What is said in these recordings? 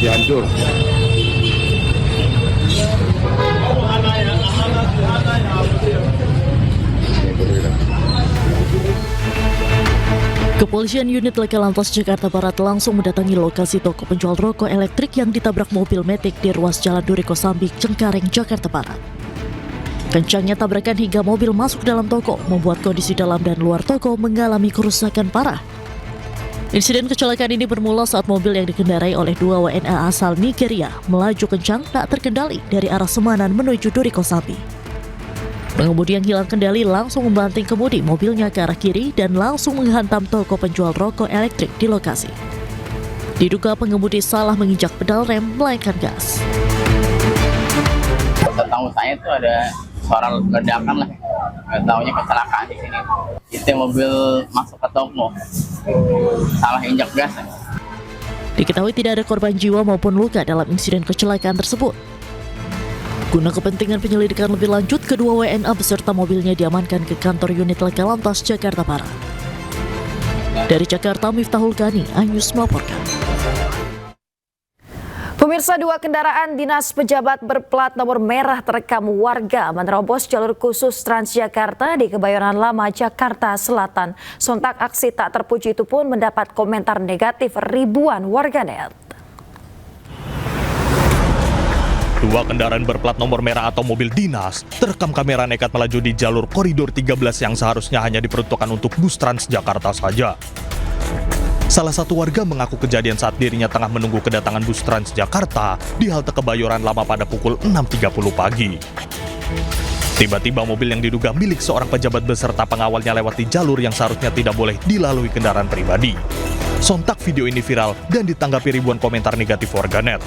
Cianjur. Kepolisian unit Laka Lantas Jakarta Barat langsung mendatangi lokasi toko penjual rokok elektrik yang ditabrak mobil Matic di ruas Jalan Duri Kosambi, Cengkareng, Jakarta Barat. Kencangnya tabrakan hingga mobil masuk dalam toko membuat kondisi dalam dan luar toko mengalami kerusakan parah. Insiden kecelakaan ini bermula saat mobil yang dikendarai oleh 2 WNA asal Nigeria melaju kencang tak terkendali dari arah Semanan menuju Duri Kosambi. Pengemudi yang hilang kendali langsung membanting kemudi mobilnya ke arah kiri dan langsung menghantam toko penjual rokok elektrik di lokasi. Diduga pengemudi salah menginjak pedal rem melainkan gas. Setahu saya itu ada suara ledakan lah, nggak taunya kecelakaan di sini. Itu mobil masuk ke toko, salah injak gas. Diketahui tidak ada korban jiwa maupun luka dalam insiden kecelakaan tersebut. Guna kepentingan penyelidikan lebih lanjut, kedua WNA beserta mobilnya diamankan ke kantor unit Laka Lantas Jakarta Barat. Dari Jakarta, Miftahul Gani, iNews melaporkan. Pemirsa, 2 kendaraan dinas pejabat berplat nomor merah terekam warga menerobos jalur khusus Transjakarta di Kebayoran Lama, Jakarta Selatan. Sontak aksi tak terpuji itu pun mendapat komentar negatif ribuan warganet. 2 kendaraan berplat nomor merah atau mobil dinas terekam kamera nekat melaju di jalur koridor 13 yang seharusnya hanya diperuntukkan untuk bus Transjakarta saja. Salah satu warga mengaku kejadian saat dirinya tengah menunggu kedatangan bus Transjakarta di halte Kebayoran Lama pada pukul 6.30 pagi. Tiba-tiba mobil yang diduga milik seorang pejabat beserta pengawalnya lewat di jalur yang seharusnya tidak boleh dilalui kendaraan pribadi. Sontak video ini viral dan ditanggapi ribuan komentar negatif warganet.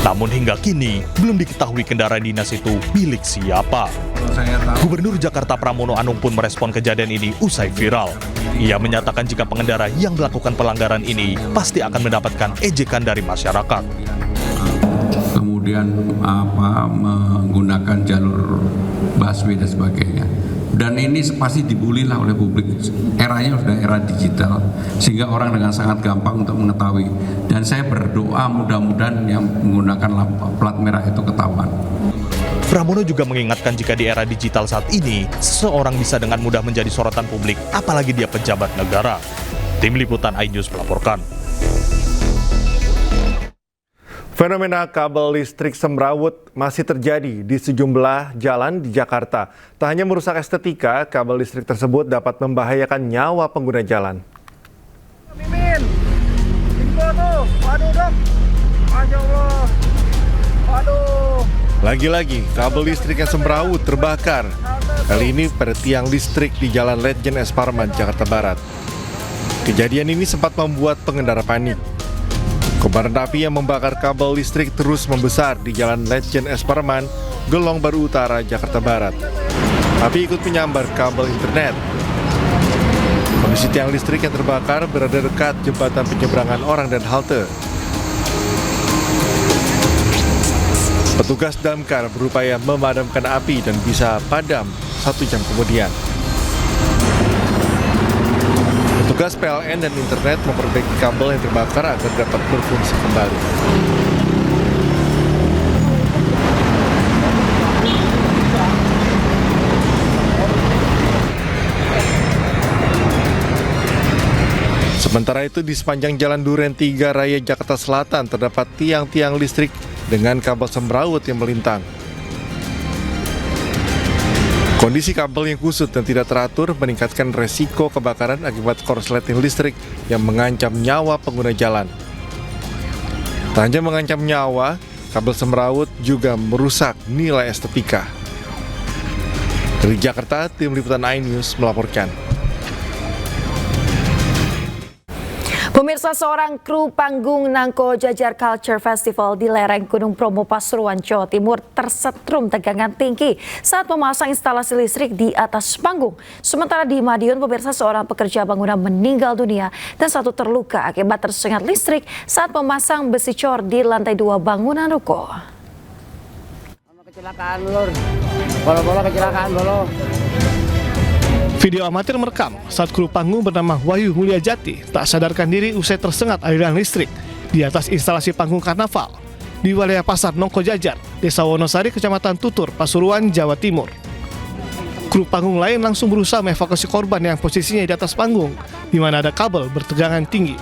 Namun hingga kini belum diketahui kendaraan dinas itu milik siapa. Gubernur Jakarta Pramono Anung pun merespon kejadian ini usai viral. Ia menyatakan jika pengendara yang melakukan pelanggaran ini pasti akan mendapatkan ejekan dari masyarakat. Kemudian menggunakan jalur busway dan sebagainya. Dan ini pasti dibully lah oleh publik. Eranya sudah era digital, sehingga orang dengan sangat gampang untuk mengetahui. Dan saya berdoa mudah-mudahan yang menggunakan plat merah itu ketahuan. Pramono juga mengingatkan jika di era digital saat ini, seseorang bisa dengan mudah menjadi sorotan publik, apalagi dia pejabat negara. Tim Liputan iNews melaporkan. Fenomena kabel listrik semrawut masih terjadi di sejumlah jalan di Jakarta. Tak hanya merusak estetika, kabel listrik tersebut dapat membahayakan nyawa pengguna jalan. Mimin, info tuh, waduh dok, Masya Allah, waduh. Lagi-lagi, kabel listrik yang semrawut terbakar. Kali ini pada tiang listrik di Jalan Letjen S. Parman, Jakarta Barat. Kejadian ini sempat membuat pengendara panik. Kobaran api yang membakar kabel listrik terus membesar di Jalan Letjen S. Parman, Gelong Baru Utara, Jakarta Barat. Api ikut menyambar kabel internet. Kondisi tiang listrik yang terbakar berada dekat jembatan penyeberangan orang dan halte. Petugas damkar berupaya memadamkan api dan bisa padam 1 jam kemudian. Petugas PLN dan internet memperbaiki kabel yang terbakar agar dapat berfungsi kembali. Sementara itu di sepanjang Jalan Duren 3 Raya Jakarta Selatan terdapat tiang-tiang listrik dengan kabel semrawut yang melintang. Kondisi kabel yang kusut dan tidak teratur meningkatkan resiko kebakaran akibat korsleting listrik yang mengancam nyawa pengguna jalan. Tak hanya mengancam nyawa, kabel semrawut juga merusak nilai estetika. Dari Jakarta, Tim Liputan iNews melaporkan. Pemirsa, seorang kru panggung Nangko Jajar Culture Festival di lereng Gunung Bromo, Pasuruan, Jawa Timur tersetrum tegangan tinggi saat memasang instalasi listrik di atas panggung. Sementara di Madiun, pemirsa, seorang pekerja bangunan meninggal dunia dan 1 terluka akibat tersengat listrik saat memasang besi cor di lantai 2 bangunan ruko. Kecelakaan lur, bolo-bolo kecelakaan bolo. Video amatir merekam saat kru panggung bernama Wahyu Mulyajati tak sadarkan diri usai tersengat aliran listrik. di atas instalasi panggung karnaval di wilayah Pasar Nongko Jajar, Desa Wonosari, Kecamatan Tutur, Pasuruan, Jawa Timur. Kru panggung lain langsung berusaha mengevakuasi korban yang posisinya di atas panggung, di mana ada kabel bertegangan tinggi.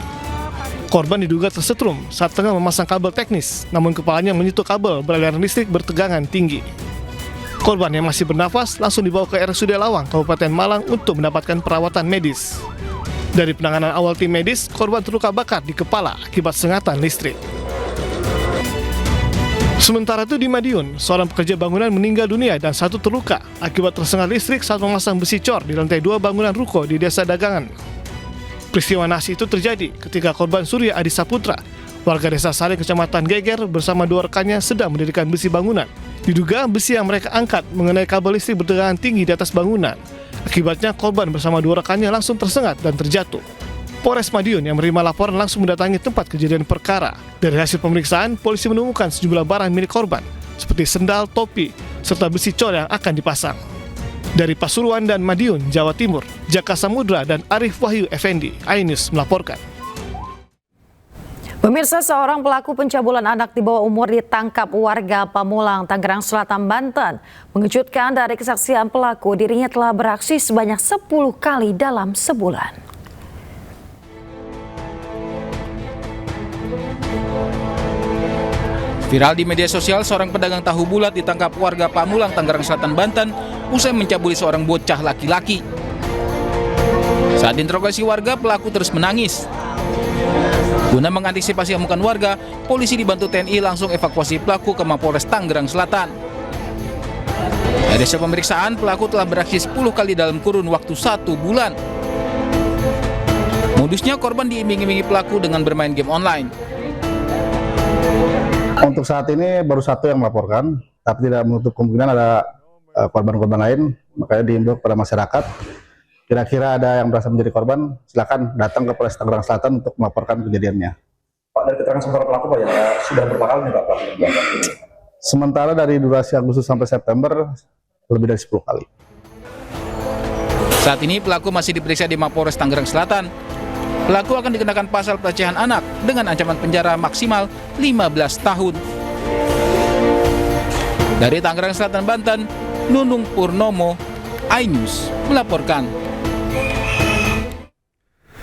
Korban diduga tersetrum saat tengah memasang kabel teknis, namun kepalanya menyentuh kabel beraliran listrik bertegangan tinggi. Korban yang masih bernafas langsung dibawa ke RSUD Lawang, Kabupaten Malang untuk mendapatkan perawatan medis. Dari penanganan awal tim medis, korban terluka bakar di kepala akibat sengatan listrik. Sementara itu di Madiun, seorang pekerja bangunan meninggal dunia dan satu terluka akibat tersengat listrik saat memasang besi cor di lantai 2 bangunan ruko di Desa Dagangan. Peristiwa naas itu terjadi ketika korban Surya Adi Saputra, warga Desa Sari, Kecamatan Geger, bersama 2 rekannya sedang mendirikan besi bangunan. Diduga besi yang mereka angkat mengenai kabel listrik bertegangan tinggi di atas bangunan. Akibatnya korban bersama 2 rekannya langsung tersengat dan terjatuh. Polres Madiun yang menerima laporan langsung mendatangi tempat kejadian perkara. Dari hasil pemeriksaan, polisi menemukan sejumlah barang milik korban, seperti sendal, topi, serta besi cor yang akan dipasang. Dari Pasuruan dan Madiun, Jawa Timur, Jaka Samudra dan Arif Wahyu Effendi, iNews melaporkan. Pemirsa, seorang pelaku pencabulan anak di bawah umur ditangkap warga Pamulang, Tangerang Selatan, Banten. Mengejutkan, dari kesaksian pelaku, dirinya telah beraksi sebanyak 10 kali dalam sebulan. Viral di media sosial, seorang pedagang tahu bulat ditangkap warga Pamulang, Tangerang Selatan, Banten usai mencabuli seorang bocah laki-laki. Saat diinterogasi warga, pelaku terus menangis. Guna mengantisipasi amukan warga, polisi dibantu TNI langsung evakuasi pelaku ke Mapolres Tangerang Selatan. Dari hasil pemeriksaan, pelaku telah beraksi 10 kali dalam kurun waktu 1 bulan. Modusnya, korban diiming-imingi pelaku dengan bermain game online. Untuk saat ini baru 1 yang melaporkan, tapi tidak menutup kemungkinan ada korban-korban lain. Makanya diimbau kepada masyarakat, kira-kira ada yang berasa menjadi korban, silakan datang ke Polres Tangerang Selatan untuk melaporkan kejadiannya. Pak, dari keterangan sementara pelaku, Pak, ya sudah berapa kali nih Pak pelaku? Sementara dari durasi Agustus sampai September, lebih dari 10 kali. Saat ini pelaku masih diperiksa di Mapolres Tangerang Selatan. Pelaku akan dikenakan pasal pelecehan anak dengan ancaman penjara maksimal 15 tahun. Dari Tangerang Selatan, Banten, Nunung Purnomo, iNews melaporkan.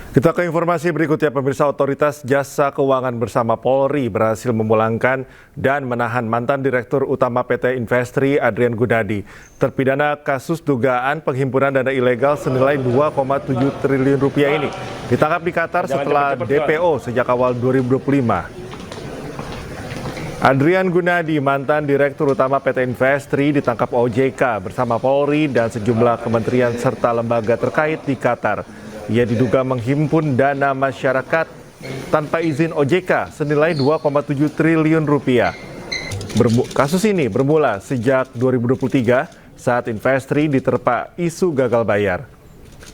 Kita ke informasi berikutnya, pemirsa. Otoritas Jasa Keuangan bersama Polri berhasil memulangkan dan menahan mantan Direktur Utama PT Investri Adrian Gunadi, terpidana kasus dugaan penghimpunan dana ilegal senilai 2,7 triliun rupiah ini. Ditangkap di Qatar setelah DPO sejak awal 2025. Adrian Gunadi, mantan Direktur Utama PT Investri, ditangkap OJK bersama Polri dan sejumlah kementerian serta lembaga terkait di Qatar. Ia diduga menghimpun dana masyarakat tanpa izin OJK senilai 2,7 triliun rupiah. Kasus ini bermula sejak 2023 saat Investri diterpa isu gagal bayar.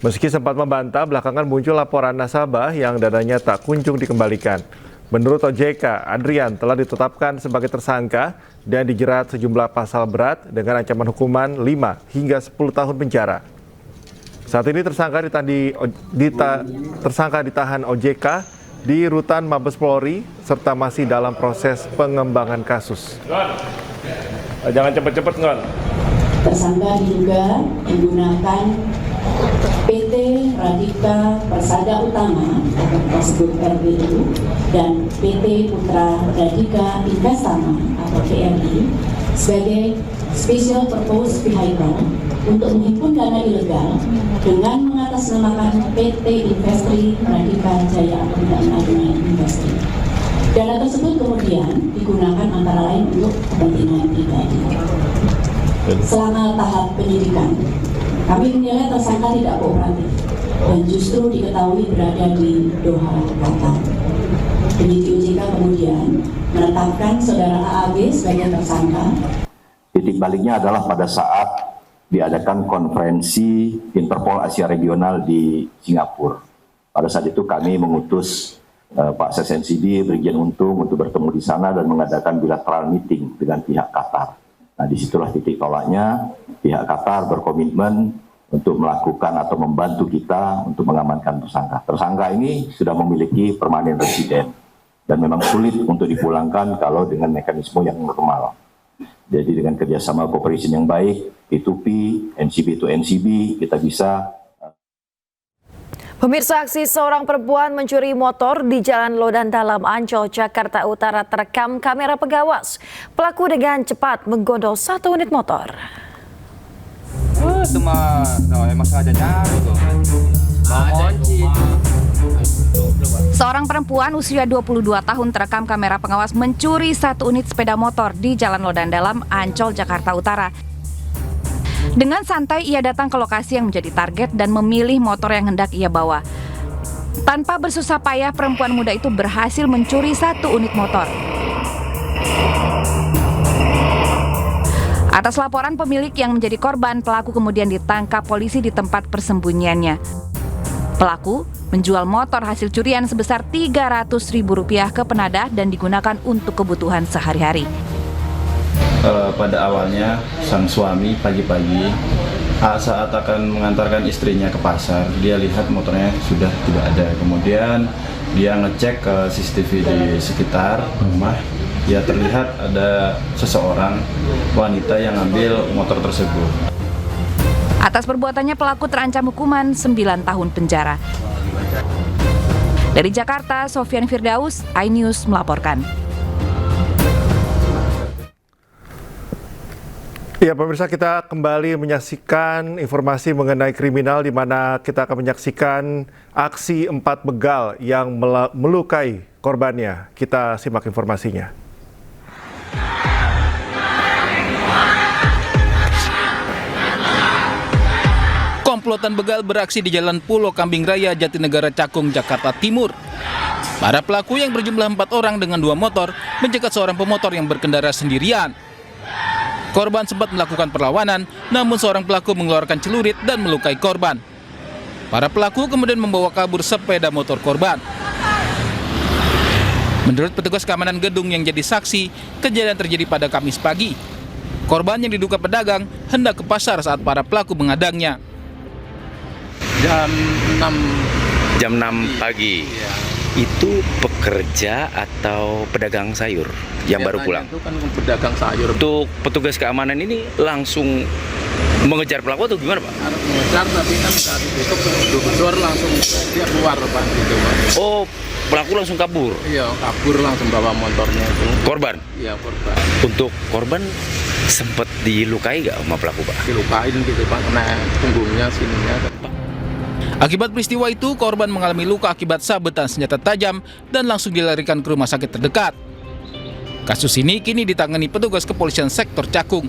Meski sempat membantah, belakangan muncul laporan nasabah yang dananya tak kunjung dikembalikan. Menurut OJK, Adrian telah ditetapkan sebagai tersangka dan dijerat sejumlah pasal berat dengan ancaman hukuman 5 hingga 10 tahun penjara. Saat ini tersangka ditahan OJK di Rutan Mabes Polri serta masih dalam proses pengembangan kasus. Jangan cepet-cepet, Ngon. Tersangka diduga menggunakan PT Radika Persada Utama atau tersebut RBU dan PT Putra Radika Investama atau PRI sebagai special purpose vehicle untuk menghimpun dana ilegal dengan mengatasnamakan PT Investri Radika Jaya atau tidak mengenal dengan Investri. Dana tersebut kemudian digunakan antara lain untuk kepentingan pribadi. Selama tahap penyidikan, kami menilai tersangka tidak kooperatif dan justru diketahui berada di Doha, Qatar. Penyidik OJK kemudian menetapkan saudara AAB sebagai tersangka. Titik baliknya adalah pada saat diadakan konferensi Interpol Asia Regional di Singapura. Pada saat itu kami mengutus Pak SSNCD, Brigjen Untung untuk bertemu di sana dan mengadakan bilateral meeting dengan pihak Qatar. Nah, disitulah titik tolaknya. Pihak Qatar berkomitmen untuk melakukan atau membantu kita untuk mengamankan tersangka. Tersangka ini sudah memiliki permanent resident dan memang sulit untuk dipulangkan kalau dengan mekanisme yang normal. Jadi dengan kerjasama cooperation yang baik, P2P, NCB to NCB, kita bisa. Pemirsa, aksi seorang perempuan mencuri motor di Jalan Lodan Dalam, Ancol, Jakarta Utara terekam kamera pengawas. Pelaku dengan cepat menggondol 1 unit motor. Itu mah emang sengaja nyari tuh. Seorang perempuan usia 22 tahun terekam kamera pengawas mencuri 1 unit sepeda motor di Jalan Lodan Dalam, Ancol, Jakarta Utara. Dengan santai ia datang ke lokasi yang menjadi target dan memilih motor yang hendak ia bawa. Tanpa bersusah payah, perempuan muda itu berhasil mencuri 1 unit motor. Atas laporan pemilik yang menjadi korban, pelaku kemudian ditangkap polisi di tempat persembunyiannya. Pelaku menjual motor hasil curian sebesar Rp300.000 ke penadah dan digunakan untuk kebutuhan sehari-hari. Pada awalnya sang suami pagi-pagi saat akan mengantarkan istrinya ke pasar, dia lihat motornya sudah tidak ada. Kemudian dia ngecek ke CCTV di sekitar rumah, ya terlihat ada seseorang wanita yang ambil motor tersebut. Atas perbuatannya pelaku terancam hukuman 9 tahun penjara. Dari Jakarta, Sofyan Firdaus, iNews melaporkan. Ya pemirsa, kita kembali menyaksikan informasi mengenai kriminal di mana kita akan menyaksikan aksi 4 begal yang melukai korbannya. Kita simak informasinya. Komplotan begal beraksi di Jalan Pulau Kambing Raya, Jatinegara, Cakung, Jakarta Timur. Para pelaku yang berjumlah 4 orang dengan 2 motor mencegat seorang pemotor yang berkendara sendirian. Korban sempat melakukan perlawanan, namun seorang pelaku mengeluarkan celurit dan melukai korban. Para pelaku kemudian membawa kabur sepeda motor korban. Menurut petugas keamanan gedung yang jadi saksi, kejadian terjadi pada Kamis pagi. Korban yang diduga pedagang hendak ke pasar saat para pelaku menghadangnya. Jam 6 pagi. Itu pekerja atau pedagang sayur yang baru pulang? Itu kan pedagang sayur. Untuk petugas keamanan ini langsung mengejar pelaku atau gimana, Pak? Harus mengejar, tapi kan saat itu gubernur langsung dia keluar, Pak. Gitu, Pak. Oh, pelaku langsung kabur? Iya, kabur langsung bawa motornya itu. Korban? Iya, korban. Untuk korban sempat dilukai nggak sama pelaku, Pak? Dilukain gitu, Pak, kena punggungnya, sininya. Akibat peristiwa itu, korban mengalami luka akibat sabetan senjata tajam dan langsung dilarikan ke rumah sakit terdekat. Kasus ini kini ditangani petugas kepolisian sektor Cakung.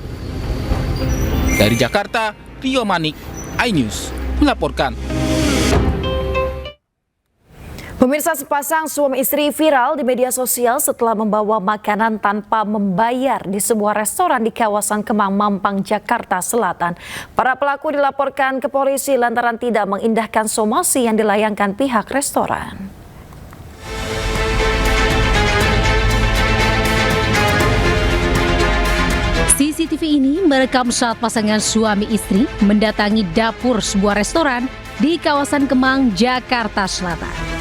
Dari Jakarta, Rio Manik, iNews melaporkan. Pemirsa, sepasang suami istri viral di media sosial setelah membawa makanan tanpa membayar di sebuah restoran di kawasan Kemang, Mampang, Jakarta Selatan. Para pelaku dilaporkan ke polisi lantaran tidak mengindahkan somasi yang dilayangkan pihak restoran. CCTV ini merekam saat pasangan suami istri mendatangi dapur sebuah restoran di kawasan Kemang, Jakarta Selatan.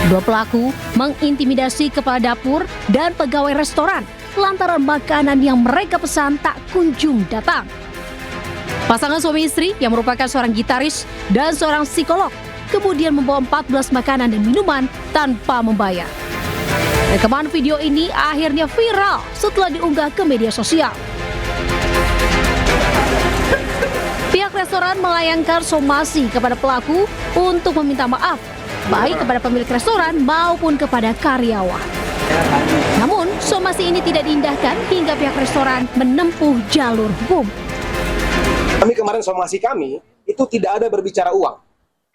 Dua pelaku mengintimidasi kepala dapur dan pegawai restoran lantaran makanan yang mereka pesan tak kunjung datang. Pasangan suami istri yang merupakan seorang gitaris dan seorang psikolog kemudian membawa 14 makanan dan minuman tanpa membayar. Rekaman video ini akhirnya viral setelah diunggah ke media sosial. Pihak restoran melayangkan somasi kepada pelaku untuk meminta maaf baik kepada pemilik restoran maupun kepada karyawan. Namun, somasi ini tidak diindahkan hingga pihak restoran menempuh jalur hukum. Kami kemarin somasi kami itu tidak ada berbicara uang.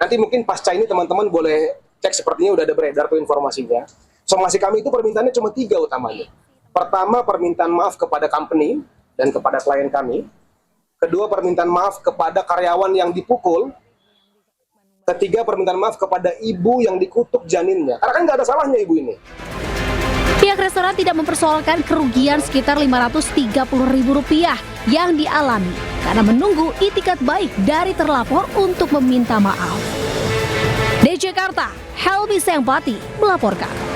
Nanti mungkin pasca ini teman-teman boleh cek, sepertinya udah ada beredar tuh informasinya. Somasi kami itu permintaannya cuma 3 utamanya. Pertama, permintaan maaf kepada company dan kepada klien kami. Kedua, permintaan maaf kepada karyawan yang dipukul. Ketiga, permintaan maaf kepada ibu yang dikutuk janinnya. Karena kan nggak ada salahnya ibu ini. Pihak restoran tidak mempersoalkan kerugian sekitar Rp530.000 yang dialami karena menunggu itikat baik dari terlapor untuk meminta maaf. Dari Jakarta, Helmi Sengpati melaporkan.